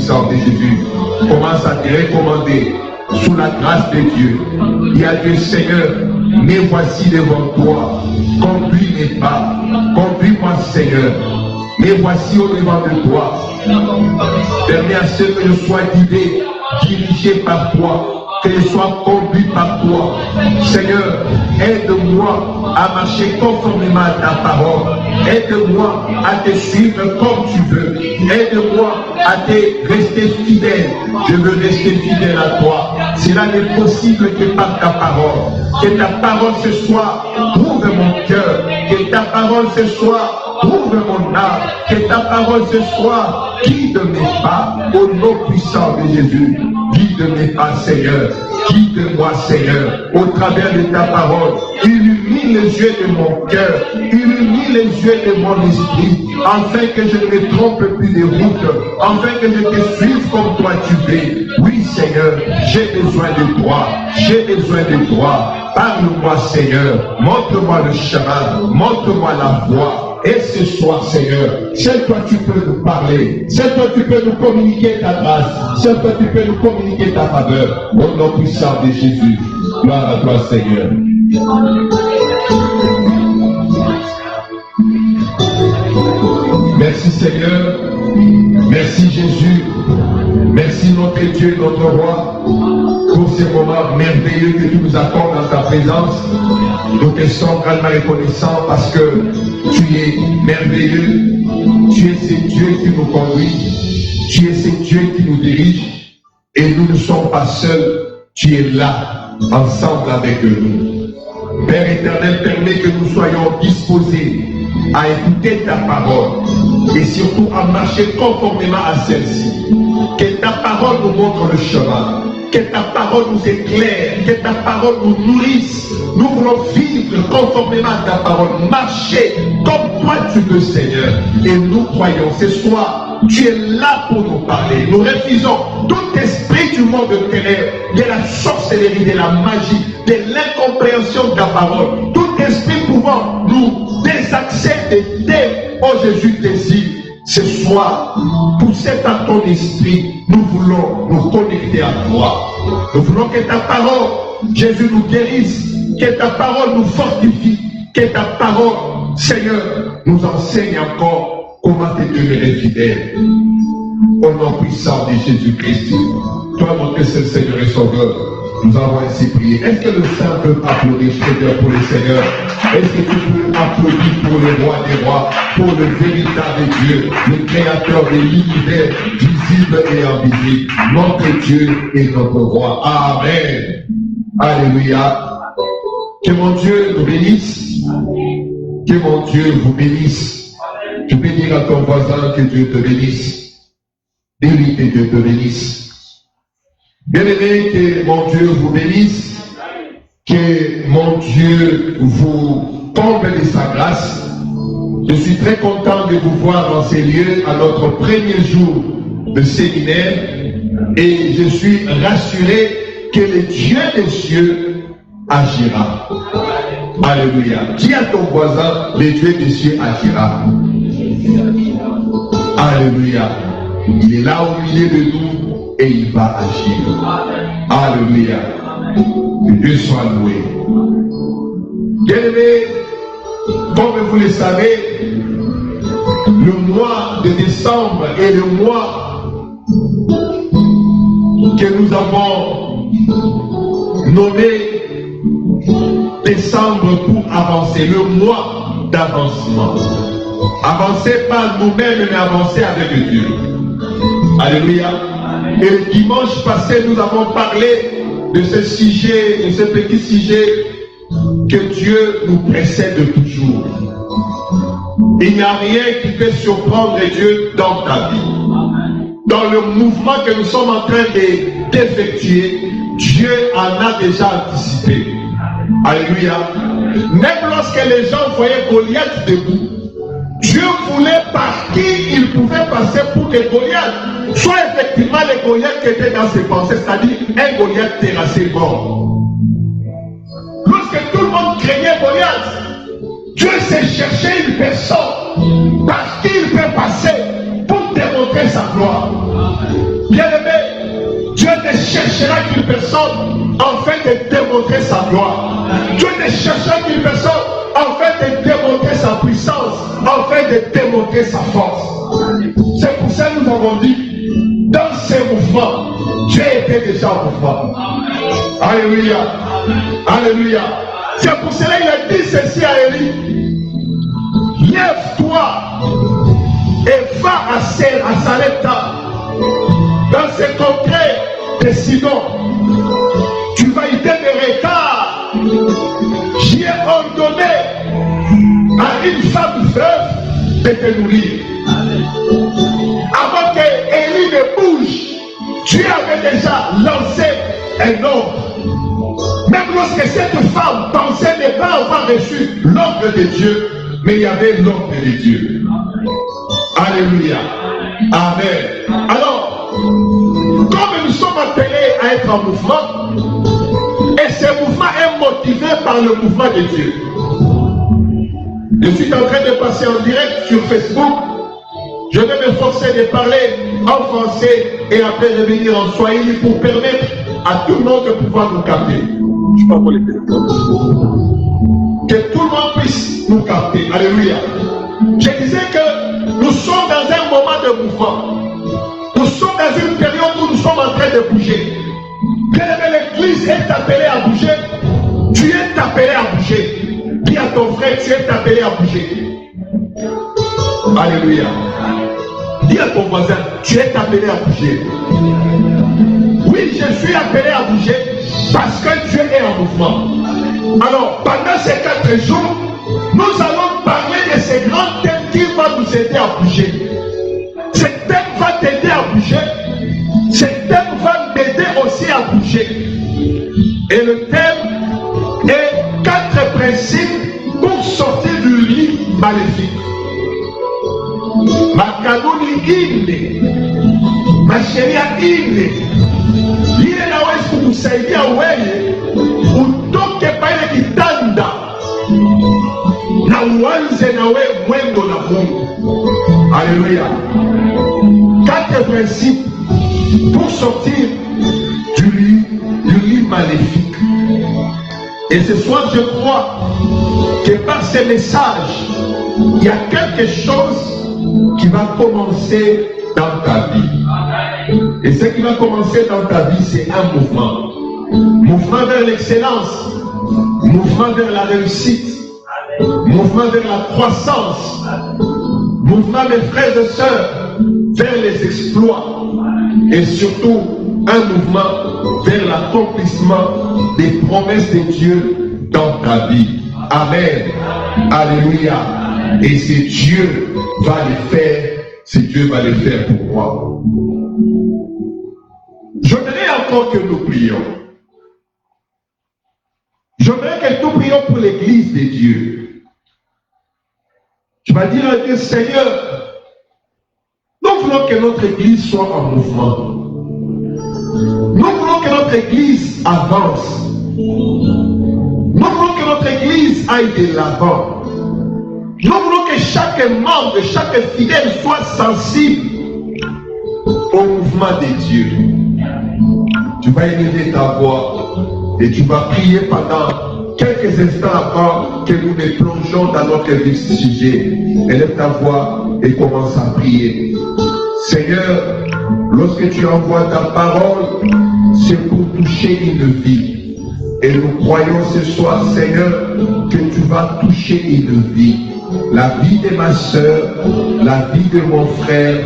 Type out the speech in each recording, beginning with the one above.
puissant de Jésus, commence à te recommander sous la grâce de Dieu. Il a dit, Seigneur, me voici devant toi, conduis mes pas, conduis-moi Seigneur, me voici au devant de toi. Permets à ce que je sois guidé, dirigé par toi, que je sois conduit par toi. Seigneur, aide-moi à marcher conformément à ta parole. Aide-moi à te suivre comme tu veux. Aide-moi à te rester fidèle. Je veux rester fidèle à toi. Cela n'est possible que par ta parole. Que ta parole ce soir trouve mon cœur. Que ta parole ce soir trouve mon âme. Que ta parole ce soir guide mes pas au nom puissant de Jésus. Guide mes pas, Seigneur. Guide-moi, Seigneur, au travers de ta parole. Illumine les yeux de mon cœur. Illumine les yeux de mon esprit. Afin que je ne me trompe plus de route. Afin que je te suive comme toi tu veux. Oui, Seigneur, j'ai besoin de toi. J'ai besoin de toi. Parle-moi, Seigneur. Montre-moi le chemin. Montre-moi la voie. Et ce soir, Seigneur, c'est toi tu peux nous parler, c'est toi tu peux nous communiquer ta grâce, c'est toi tu peux nous communiquer ta faveur. Au nom puissant de Jésus, gloire à toi, Seigneur. Merci, Seigneur. Merci, Jésus. Merci, notre Dieu, notre Roi, pour ces moments merveilleux que tu nous accordes dans ta présence. Nous te sommes grandement reconnaissants parce que tu es merveilleux. Tu es ce Dieu qui nous conduit. Tu es ce Dieu qui nous dirige. Et nous ne sommes pas seuls. Tu es là, ensemble avec nous. Père éternel, permets que nous soyons disposés à écouter ta parole et surtout à marcher conformément à celle-ci. Que ta parole nous montre le chemin, que ta parole nous éclaire, que ta parole nous nourrisse. Nous voulons vivre conformément à ta parole, marcher comme toi tu veux, Seigneur. Et nous croyons ce soir, tu es là pour nous parler. Nous refusons tout esprit du monde de ténèbres, de la sorcellerie, de la magie, de l'incompréhension de ta parole. Tout esprit pouvant nous désaxer de tes, oh Jésus, désir. Ce soir, poussé par ton esprit, nous voulons nous connecter à toi. Nous voulons que ta parole, Jésus, nous guérisse, que ta parole nous fortifie, que ta parole, Seigneur, nous enseigne encore comment te demeurer fidèle. Au nom puissant de Jésus-Christ, toi, notre seul Seigneur et Sauveur, nous avons ainsi prié. Est-ce que le Saint peut applaudir Seigneur pour le Seigneur? Est-ce que tu peux applaudir pour le roi des rois, pour le véritable Dieu, le créateur de l'univers visible et invisible, notre Dieu et notre roi. Amen. Alléluia. Que mon Dieu nous bénisse. Que mon Dieu vous bénisse. Tu peux dire à ton voisin que Dieu te bénisse. Dis-lui que Dieu te bénisse. Bien-aimé, que mon Dieu vous bénisse, que mon Dieu vous comble de sa grâce. Je suis très content de vous voir dans ces lieux à notre premier jour de séminaire et je suis rassuré que le Dieu des cieux agira. Alléluia. Dis à ton voisin, le Dieu des cieux agira. Alléluia. Il est là au milieu de nous. Et il va agir. Alléluia. Que Dieu soit loué. Bien-aimés, comme vous le savez, le mois de décembre est le mois que nous avons nommé décembre pour avancer, le mois d'avancement. Avancer pas nous-mêmes, mais avancer avec Dieu. Alléluia. Et le dimanche passé, nous avons parlé de ce sujet, de ce petit sujet que Dieu nous précède toujours. Il n'y a rien qui peut surprendre Dieu dans ta vie. Dans le mouvement que nous sommes en train d'effectuer, Dieu en a déjà anticipé. Alléluia. Même lorsque les gens voyaient Goliath debout, Dieu voulait par qui il pouvait passer pour que Goliath soit effectivement le Goliath qui était dans ses pensées, c'est-à-dire un Goliath terrassé mort. Lorsque tout le monde craignait Goliath, Dieu s'est cherché une personne par qui il peut passer pour démontrer sa gloire. Dieu ne cherchera qu'une personne afin de démontrer sa gloire. Dieu ne cherchera qu'une personne afin de démontrer sa puissance, afin de démontrer sa force. C'est pour ça que nous avons dit, dans ces mouvements, Dieu était déjà en mouvement. Alléluia. Alléluia. C'est pour cela qu'il a dit ceci à Élie. Lève-toi et va à Sarepta. Dans ce congrès de Sidon, tu vas y donner des retards. J'y ai ordonné à une femme veuve de te nourrir. Avant que Élie ne bouge, Dieu avait déjà lancé un ordre. Même lorsque cette femme pensait ne pas avoir reçu l'ordre de Dieu, mais il y avait l'ordre de Dieu. Alléluia. Amen. Alors, comme nous sommes appelés à être en mouvement, et ce mouvement est motivé par le mouvement de Dieu. Je suis en train de passer en direct sur Facebook. Je vais m'efforcer de parler en français et après revenir en swahili pour permettre à tout le monde de pouvoir nous capter. Je ne sais pas pour les téléphones. Que tout le monde puisse nous capter. Alléluia. Je disais que nous sommes dans un moment de mouvement. Nous sommes dans une période où nous sommes en train de bouger. L'église est appelée à bouger. Tu es appelé à bouger. Dis à ton frère, tu es appelé à bouger. Alléluia. Dis à ton voisin, tu es appelé à bouger. Oui, je suis appelé à bouger parce que Dieu est en mouvement. Alors, pendant ces 4 jours, nous allons parler de ces grands thèmes qui vont nous aider à bouger. Ce thème va t'aider à bouger. Ce thème va t'aider aussi à bouger. Et le thème est 4 principes pour sortir du lit maléfique. Makanuni ine, masheria ine, ile nawezi kukusaidia wewe utoke pale kitanda na uanze na wewe mwendo na Mungu. Alléluia. 4 principes pour sortir du lit maléfique. Et ce soir, je crois que par ce message, il y a quelque chose qui va commencer dans ta vie. Et ce qui va commencer dans ta vie, c'est un mouvement. Mouvement vers l'excellence, mouvement vers la réussite, mouvement vers la croissance, mouvement, mes frères et sœurs, vers les exploits. Et surtout, un mouvement vers l'accomplissement des promesses de Dieu dans ta vie. Amen. Alléluia. Et si Dieu va le faire, si Dieu va le faire pour moi. J'aimerais encore que nous prions. J'aimerais que nous prions pour l'église de Dieu. Tu vas dire à Dieu, Seigneur, nous voulons que notre église soit en mouvement. Nous voulons que notre église avance. Nous voulons que notre église aille de l'avant. Nous voulons que chaque membre, chaque fidèle soit sensible au mouvement de Dieu. Tu vas élever ta voix et tu vas prier pendant quelques instants avant que nous ne plongeons dans notre vif sujet. Élève ta voix et commence à prier. Seigneur, lorsque tu envoies ta parole, c'est pour toucher une vie. Et nous croyons ce soir, Seigneur, que tu vas toucher une vie. La vie de ma soeur, la vie de mon frère,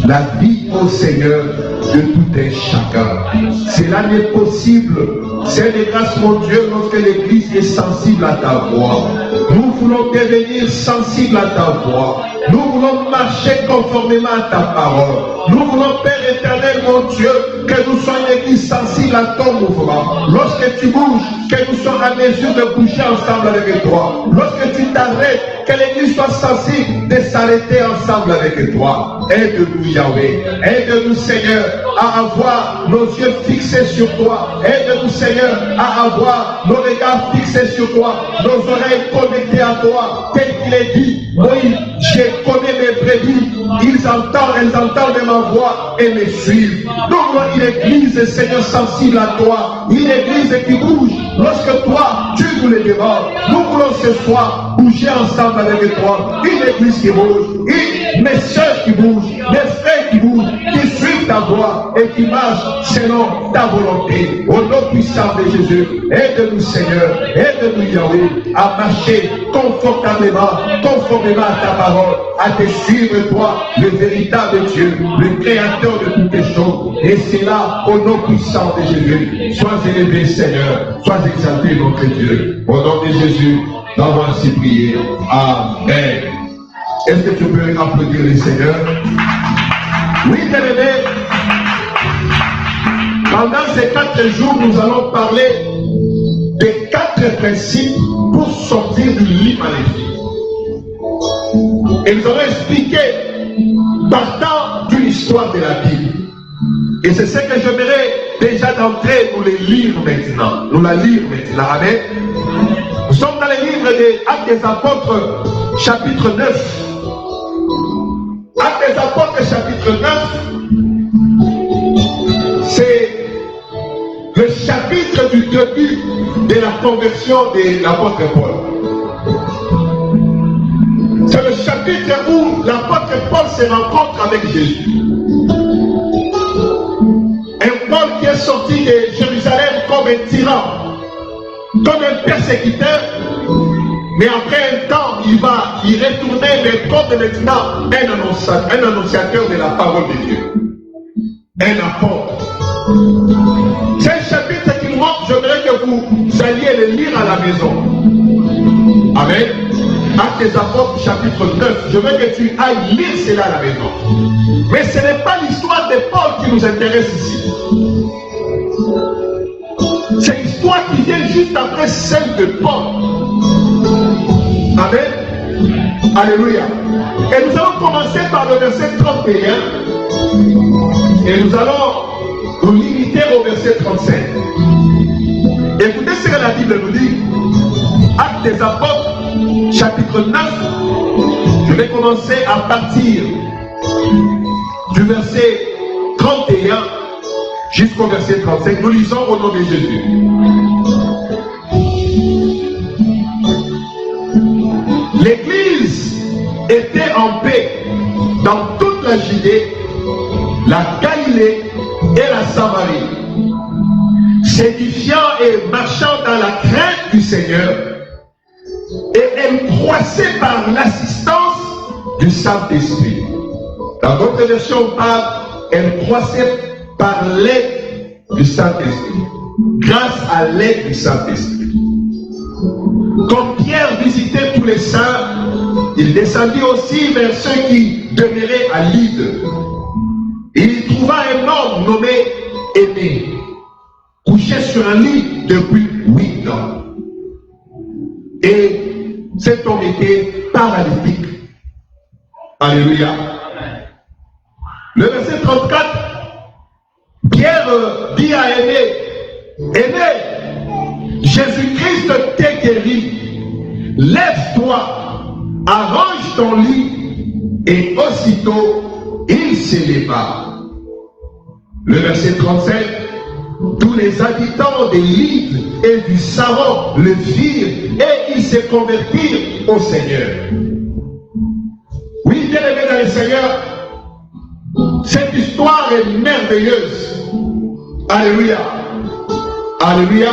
la vie, ô Seigneur, de tout un chacun. Cela n'est possible. C'est de grâce, mon Dieu, lorsque l'Église est sensible à ta voix. Nous voulons devenir sensibles à ta voix. Nous voulons marcher conformément à ta parole. Nous voulons, Père éternel, mon Dieu, que nous soyons une Église sensible à ton mouvement. Lorsque tu bouges, que nous soyons en mesure de bouger ensemble avec toi. Lorsque tu t'arrêtes, que l'Église soit sensible de s'arrêter ensemble avec toi. Aide-nous, Yahweh. Aide-nous, Seigneur. à avoir nos yeux fixés sur toi. Aide-nous, Seigneur, à avoir nos regards fixés sur toi, nos oreilles connectées à toi. Tel qu'il est dit, oui, je connais mes brebis, elles entendent ma voix et me suivent. Nous voulons une église, Seigneur, sensible à toi, une église qui bouge lorsque toi, tu nous le demandes. Nous voulons ce soir bouger ensemble avec toi, une église qui bouge, mes soeurs qui bougent, mes frères qui bougent, qui suivent ta voix et qui marchent selon ta volonté. Au nom puissant de Jésus, aide-nous, Seigneur, aide-nous, Yahweh, à marcher confortablement à ta parole, à te suivre, toi, le véritable Dieu, le créateur de toutes les choses. Et c'est là, au nom puissant de Jésus, sois élevé, Seigneur, sois exalté, notre Dieu. Au nom de Jésus, nous avons ainsi prié. Amen. Est-ce que tu peux applaudir le Seigneur? Oui, bien-aimé. Pendant ces 4 jours, nous allons parler des 4 principes pour sortir du lit maléfique. Et nous allons expliquer partant d'une histoire de la Bible. Et c'est ce que j'aimerais déjà d'entrée nous les lire maintenant. Nous la lire maintenant. Amen. Nous sommes dans le livre des Actes des Apôtres, chapitre 9. Actes des Apôtres, chapitre 9, c'est le chapitre du début de la conversion de l'apôtre Paul. C'est le chapitre où l'apôtre Paul se rencontre avec Jésus. Un Paul qui est sorti de Jérusalem comme un tyran, comme un persécuteur, mais après un temps, il va y retourner, mais comme maintenant un annonciateur de la parole de Dieu. Un apôtre. C'est un chapitre qui nous montre, j'aimerais que vous alliez le lire à la maison. Amen. Actes des Apôtres, chapitre 9. Je veux que tu ailles lire cela à la maison. Mais ce n'est pas l'histoire de Paul qui nous intéresse ici. C'est l'histoire qui vient juste après celle de Paul. Amen. Alléluia. Et nous allons commencer par le verset 31. Et nous allons nous limiter au verset 35. Écoutez ce que la Bible nous dit. Actes des Apôtres, chapitre 9. Je vais commencer à partir du verset 31 jusqu'au verset 35. Nous lisons au nom de Jésus. L'Église était en paix dans toute la Judée, la Galilée et la Samarie, s'édifiant et marchant dans la crainte du Seigneur, et elle croissait par l'assistance du Saint-Esprit. Dans d'autres versions, on parle, elle croissait par l'aide du Saint-Esprit, grâce à l'aide du Saint-Esprit. Comme Pierre visitait tous les saints, il descendit aussi vers ceux qui demeuraient à Lyde. Il y trouva un homme nommé Aimé, couché sur un lit depuis 8 ans. Et cet homme était paralytique. Alléluia. Le verset 34, Pierre dit à Aimé, Aimé, Jésus-Christ t'est guéri. Lève-toi, arrange ton lit, et aussitôt il s'éleva. Le verset 37, tous les habitants des Lydes et du Saron le virent et ils se convertirent au Seigneur. Oui, bien aimé dans le Seigneur, cette histoire est merveilleuse. Alléluia. Alléluia.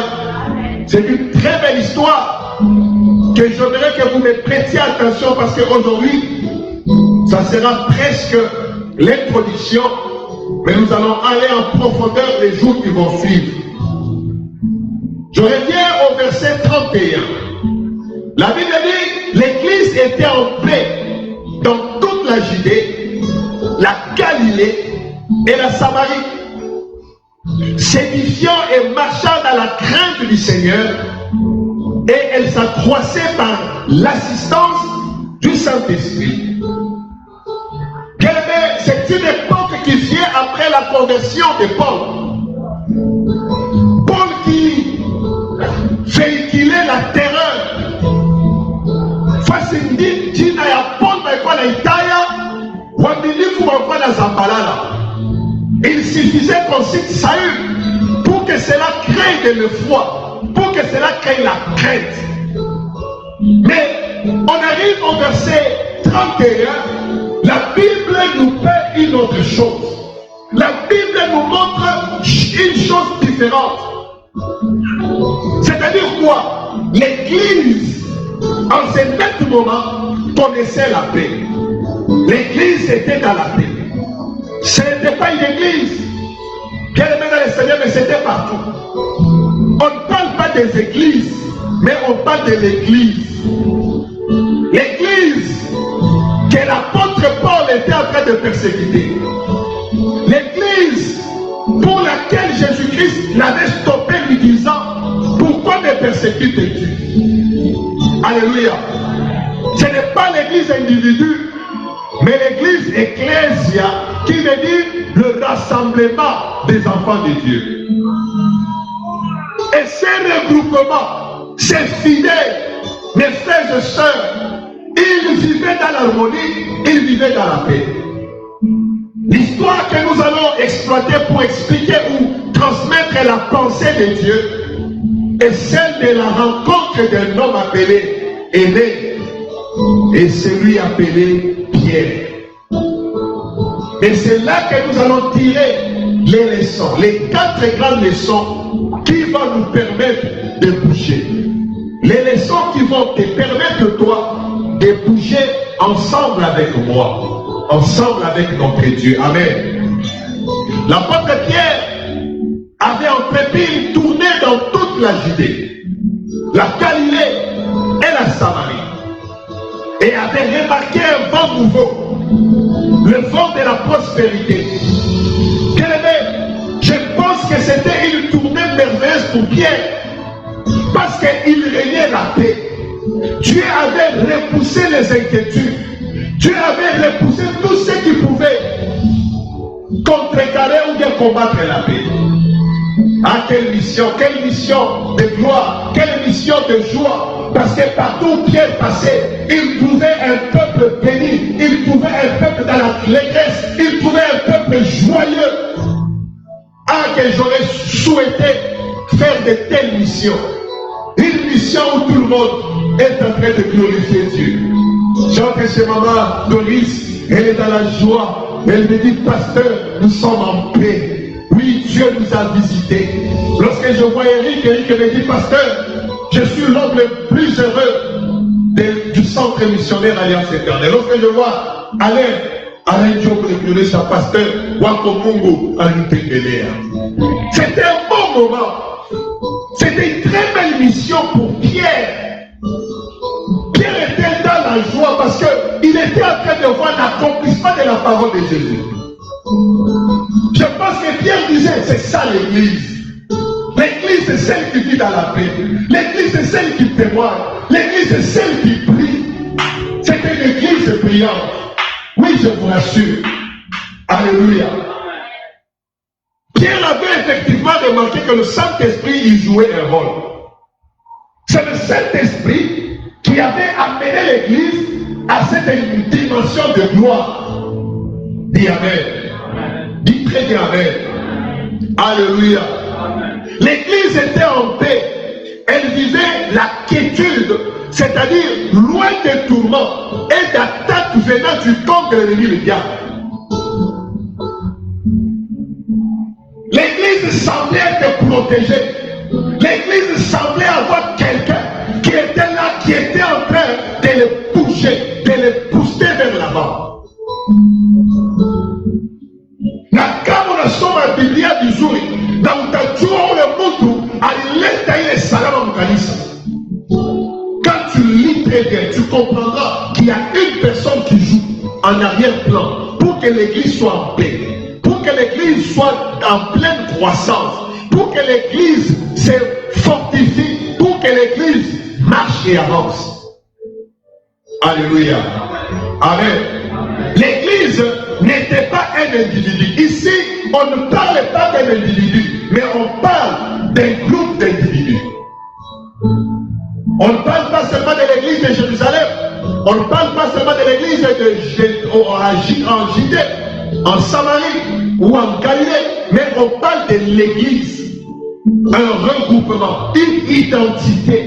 C'est une très belle histoire que j'aimerais que vous me prêtiez attention parce qu'aujourd'hui, ça sera presque l'introduction, mais nous allons aller en profondeur les jours qui vont suivre. Je reviens au verset 31. La Bible dit, l'Église était en paix dans toute la Judée, la Galilée et la Samarie, s'édifiant et marchant dans la crainte du Seigneur, et elle s'accroissait par l'assistance du Saint-Esprit. Bien aimé, c'est une époque qui vient après la conversion de Paul. Paul qui véhiculait la terreur. Face à Dina ya Paul na Italia, Wamilifu na Zambalala. Il suffisait qu'on cite Saül pour que cela crée de l'effroi, pour que cela crée la crainte. Mais on arrive au verset 31, la Bible nous fait une autre chose. La Bible nous montre une chose différente. C'est-à-dire quoi? L'Église, en ce même moment, connaissait la paix. L'Église était dans la paix. Ce n'était pas une église qui est dans le Seigneur, mais c'était partout. On ne parle pas des églises, mais on parle de l'église. L'église que l'apôtre Paul était en train de persécuter. L'église pour laquelle Jésus-Christ l'avait stoppé lui disant, pourquoi me persécutes-tu? Alléluia. Ce n'est pas l'église individu, mais l'église ecclésia, qui veut dire le rassemblement des enfants de Dieu. Et ces regroupements, ces fidèles, mes frères et sœurs, ils vivaient dans l'harmonie, ils vivaient dans la paix. L'histoire que nous allons exploiter pour expliquer ou transmettre la pensée de Dieu est celle de la rencontre d'un homme appelé Aîné et celui appelé Pierre. Et c'est là que nous allons tirer les leçons, les 4 grandes leçons qui vont nous permettre de bouger. Les leçons qui vont te permettre, toi, de bouger ensemble avec moi, ensemble avec notre Dieu. Amen. L'apôtre Pierre avait entrepris une tournée dans toute la Judée, la Galilée et la Samarie, et avait remarqué un vent nouveau, le vent de la prospérité. Je pense que c'était une tournée merveilleuse pour Pierre, parce qu'il régnait la paix. Dieu avait repoussé les inquiétudes. Dieu avait repoussé tout ce qui pouvait contrecarrer ou bien combattre la paix. Ah, quelle mission de gloire, quelle mission de joie. Parce que partout où Pierre passait, il trouvait un peuple béni, il trouvait un peuple dans la l'allégresse, il trouvait un peuple joyeux. Ah, que j'aurais souhaité faire de telles missions. Une mission où tout le monde est en train de glorifier Dieu. J'entends chez maman Doris, elle est dans la joie. Elle me dit, pasteur, nous sommes en paix. Oui, Dieu nous a visités. Lorsque je vois Eric me dit, pasteur, je suis l'homme le plus heureux du centre missionnaire Alliance Éternelle. Lorsque je vois Alain Diop, le sa pasteur, Wako Mungu, c'était un bon moment. C'était une très belle mission pour Pierre. Pierre était dans la joie parce qu'il était en train de voir l'accomplissement de la parole de Jésus. Je pense que Pierre disait, c'est ça l'église. L'église c'est celle qui vit dans la paix. L'église c'est celle qui témoigne. L'église c'est celle qui prie. C'était une église priante. Oui, je vous rassure. Alléluia. Pierre avait effectivement remarqué que le Saint-Esprit y jouait un rôle. C'est le Saint-Esprit qui avait amené l'église à cette dimension de gloire. Dis Amen. Dis très bien Amen. Alléluia. L'église était en paix. Elle vivait la quiétude, c'est-à-dire loin des tourments et d'attaques venant du camp de l'ennemi le diable. L'église semblait être protégée. L'église semblait avoir quelqu'un qui était là, qui était en train de les pousser, de les pousser vers l'avant. Na kama unasoma Biblia vizuri na utajua ule mtu alileta ile salama mkanisa. Quand tu lis très bien, tu comprendras qu'il y a une personne qui joue en arrière-plan pour que l'église soit en paix, pour que l'église soit en pleine croissance, pour que l'église se fortifie, pour que l'église marche et avance. Alléluia. Amen. L'église n'était pas un individu. Ici, on ne parle pas d'un individu, mais on parle d'un groupe d'individus. On ne parle pas seulement de l'église de Jérusalem, on ne parle pas seulement de l'église en Judée, en Samarie ou en Galilée, mais on parle de l'église, un regroupement, une identité.